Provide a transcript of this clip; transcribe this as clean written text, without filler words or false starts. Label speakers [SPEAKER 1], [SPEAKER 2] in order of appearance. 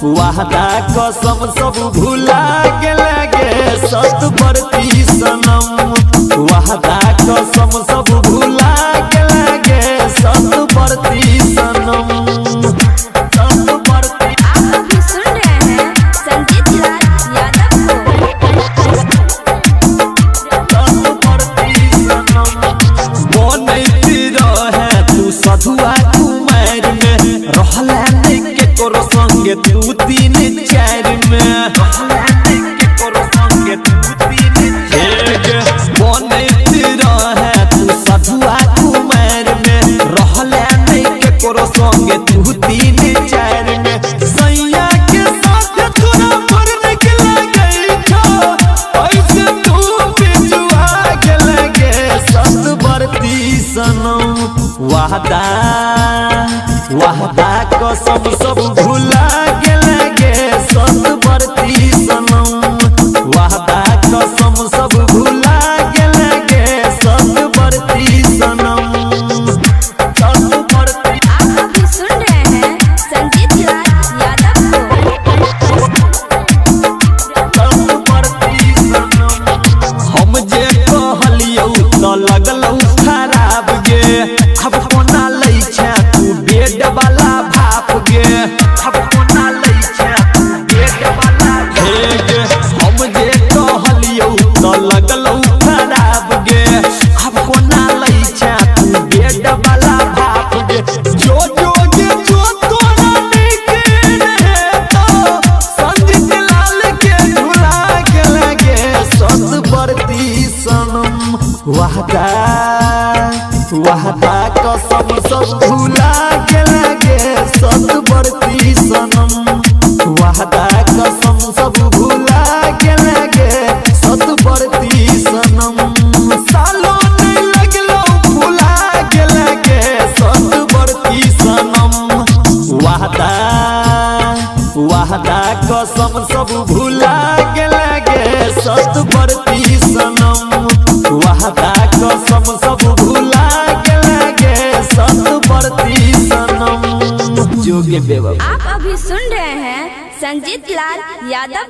[SPEAKER 1] वादा कसम सब भुला गेलगे सत बरती सनम। वादा कसम सब भुला गेलगे सत बरती सनम। सधुआ कुमार में रहला के करो संगे तू 3-4 में के करो संगे तू 3-4 बनैत रहे तू सधुआ कुमार में रहला के करो संगे तू 3-4 में। सैया के साथ तोरा पर निकल गई छो ऐसे तू बिजुआ गेलगे सत बरती सनम। वादा कसम सब भुला गेलगे सत बरती सनम। वादा कसम सब भुला गेलगे सत बरती सनम।
[SPEAKER 2] आप अभी सुन रहे हैं संजीत लाल यादव को।
[SPEAKER 1] हम जे कहलियौ त लगलौ खराब गे अब कोना लै छै तू बेड वाला भाप गे। अब कोना लै छै तू बेड वाला गे। हम जे कहलियौ त लगलौ खराब गे अब कोना लै छै तू बेड वाला भाप गे। जो गे जो तोरा नीक रहे तो संजीत लाल के झुला गेलगे सत बरती सनम। वादा कसम सब भुला गेलगे सत बरती सनम। वादा कसम सब भुला गेलगे सत बरती सनम। सालो नहीं लगलो भुला गेलगे सत बरती सनम। वादा कसम सब भुला गेलगे सत बरती सनम। वादा कसम सब भुला गेलगे सत बरती सनम। जोगे बेवफा।
[SPEAKER 2] आप अभी सुन रहे हैं संजीत लाल यादव।